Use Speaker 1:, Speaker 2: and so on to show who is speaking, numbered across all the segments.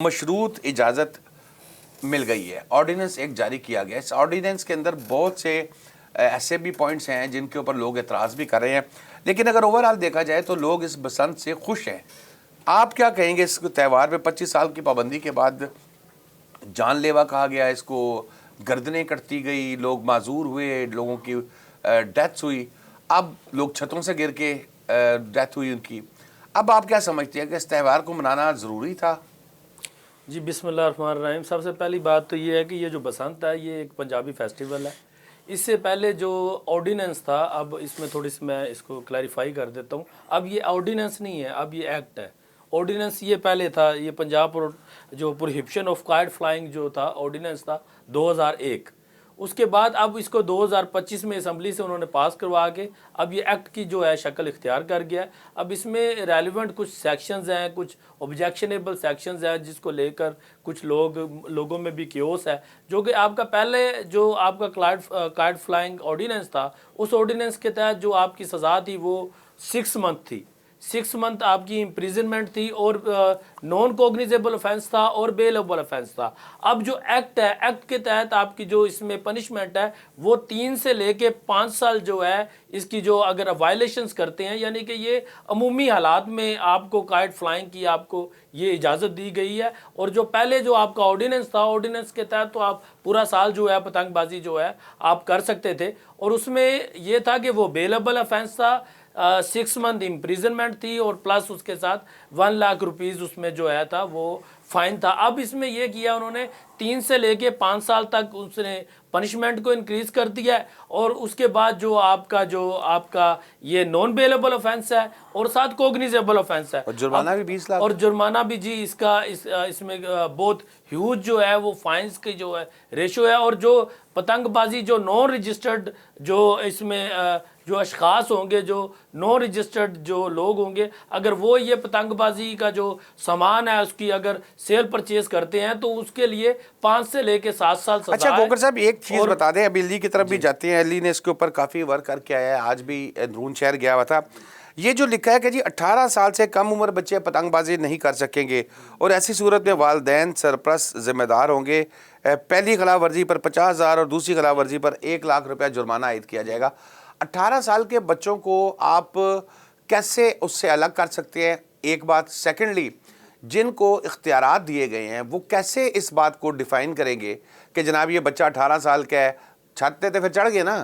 Speaker 1: मशरूत इजाज़त मिल गई है, ऑर्डिनेंस एक जारी किया गया है। इस ऑर्डिनेंस के अंदर बहुत से ऐसे भी पॉइंट्स हैं जिनके ऊपर लोग एतराज़ भी कर रहे हैं, लेकिन अगर ओवरऑल देखा जाए तो लोग इस बसंत से खुश हैं। आप क्या कहेंगे इस त्यौहार पे 25 साल की पाबंदी के बाद जानलेवा कहा गया, इसको गर्दनें कटती गई, लोग माजूर हुए, लोगों की डेथ्स हुई, अब लोग छतों से गिर के डेथ हुई उनकी। अब आप क्या समझते हैं कि इस त्यौहार को मनाना ज़रूरी था?
Speaker 2: जी बिस्मिल्लाहिर्रहमानिर्रहीम। सबसे पहली बात तो ये है कि ये जो बसंत है ये एक पंजाबी फेस्टिवल है। इससे पहले जो ऑर्डिनेंस था, अब इसमें थोड़ी सी मैं इसको क्लैरिफाई कर देता हूँ। अब ये ऑर्डिनेंस नहीं है, अब ये एक्ट है। ऑर्डिनेंस ये पहले था, ये पंजाब और जो प्रोहिबिशन ऑफ काइट फ्लाइंग जो था ऑर्डिनेंस था 2001। उसके बाद अब इसको 2025 में असम्बली से उन्होंने पास करवा के अब ये एक्ट की जो है शक्ल इख्तियार कर गया है। अब इसमें रेलिवेंट कुछ सेक्शंस हैं, कुछ ऑब्जेक्शनेबल सेक्शंस हैं, जिसको लेकर कुछ लोगों में भी क्योस है। जो कि आपका पहले जो आपका काइट फ्लाइंग ऑर्डिनेंस था, उस ऑर्डिनेंस के तहत जो आपकी सज़ा थी वो 6 मंथ थी। 6 मंथ आपकी इम्प्रिजनमेंट थी और नॉन कोग्निजेबल ऑफेंस था और बेलेबल ऑफेंस था। अब जो एक्ट है, एक्ट के तहत आपकी जो इसमें पनिशमेंट है वो 3 से लेके 5 साल जो है इसकी जो अगर वायलेशंस करते हैं, यानी कि ये अमूमी हालात में आपको काइट फ्लाइंग की आपको ये इजाज़त दी गई है। और जो पहले जो आपका ऑर्डिनेंस था, ऑर्डिनेंस के तहत तो आप पूरा साल जो है पतंगबाजी जो है आप कर सकते थे, और उसमें ये था कि वो बेलेबल ऑफेंस था, 6 मंथ इम्प्रिजनमेंट थी और प्लस उसके साथ 1 लाख रुपीज़ उसमें जो है था वो फाइन था। अब इसमें ये किया उन्होंने 3 से लेके 5 साल तक उसने पनिशमेंट को इंक्रीज़ कर दिया है। और उसके बाद जो आपका ये नॉन बेलेबल ऑफेंस है और साथ कोग्निजेबल ऑफेंस है,
Speaker 1: और जुर्माना भी 20 लाख।
Speaker 2: और जुर्माना भी जी इसमें बहुत ह्यूज जो है वो फाइन्स की जो है रेशो है। और जो पतंगबाजी जो नॉन रजिस्टर्ड जो इसमें जो अशखास होंगे, जो नॉन रजिस्टर्ड जो लोग होंगे, अगर वो ये पतंगबाजी का जो सामान है उसकी अगर सेल परचेज करते हैं तो उसके लिए 5 से लेके 7 साल सजा
Speaker 1: अच्छा
Speaker 2: है।
Speaker 1: गोकर साहब, एक चीज़ बता दें, अभी अली की तरफ भी जाते हैं। अली ने इसके ऊपर काफ़ी वर्क करके आया है, आज भी अंदरून शहर गया हुआ था। ये जो लिखा है कि जी 18 साल से कम उम्र बच्चे पतंगबाजी नहीं कर सकेंगे और ऐसी सूरत में वालिदैन सरप्रस्त जिम्मेदार होंगे। पहली खिलाफ वर्जी पर 50,000 और दूसरी खिलाफ वर्जी पर 1 लाख रुपया जुर्माना आयद किया जाएगा। 18 साल के बच्चों को आप कैसे उससे अलग कर सकते हैं, एक बात। सेकेंडली, जिनको इख्तियारात दिए गए हैं वो कैसे इस बात को डिफ़ाइन करेंगे कि जनाब ये बच्चा 18 साल का है, छत पे तो फिर चढ़ गए ना।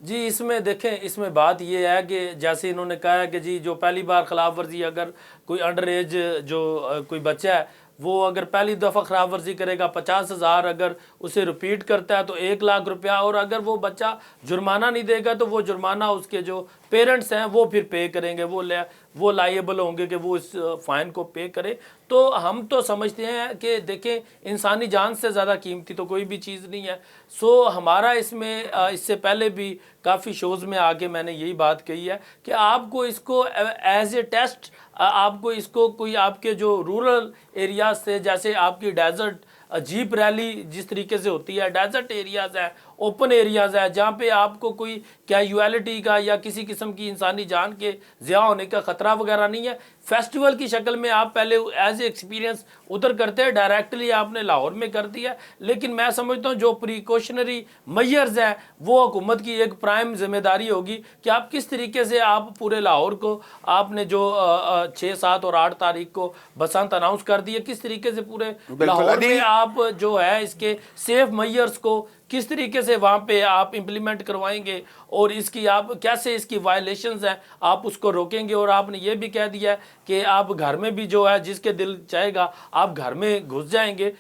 Speaker 2: जी इसमें देखें, इसमें बात ये है कि जैसे इन्होंने कहा है कि जी जो पहली बार खिलाफ वर्जी अगर कोई अंडर एज जो कोई बच्चा है वो अगर पहली दफ़ा खिलाफ वर्जी करेगा 50,000, अगर उसे रिपीट करता है तो 1 लाख रुपया, और अगर वो बच्चा जुर्माना नहीं देगा तो वो जुर्माना उसके जो पेरेंट्स हैं वो फिर पे करेंगे, वो लायबल होंगे कि वो इस फ़ाइन को पे करे। तो हम तो समझते हैं कि देखें, इंसानी जान से ज़्यादा कीमती तो कोई भी चीज़ नहीं है। सो हमारा इसमें इससे पहले भी काफ़ी शोज़ में आके मैंने यही बात कही है कि आपको इसको एज ए टेस्ट, आपको इसको कोई आपके जो रूरल एरियाज से, जैसे आपकी डेजर्ट जीप रैली जिस तरीके से होती है, डेजर्ट एरियाज़ है, ओपन एरियाज़ है, जहाँ पे आपको कोई कैजुअलिटी का या किसी किस्म की इंसानी जान के ज़िया होने का ख़तरा वगैरह नहीं है, फेस्टिवल की शक्ल में आप पहले एज ए एक्सपीरियंस उधर करते हैं, डायरेक्टली आपने लाहौर में कर दिया। लेकिन मैं समझता हूँ जो प्रिकॉशनरी मेजर्स हैं वो हुकूमत की एक प्राइम जिम्मेदारी होगी कि आप किस तरीके से आप पूरे लाहौर को, आपने जो 6, 7 और 8 तारीख को बसंत अनाउंस कर दिए, किस तरीके से पूरे लाहौर में आप जो है इसके सेफ मेजर्स को किस तरीके से वहाँ पे आप इम्प्लीमेंट करवाएंगे और इसकी आप कैसे इसकी वायलेशंस हैं आप उसको रोकेंगे। और आपने ये भी कह दिया कि आप घर में भी जो है जिसके दिल चाहेगा आप घर में घुस जाएंगे,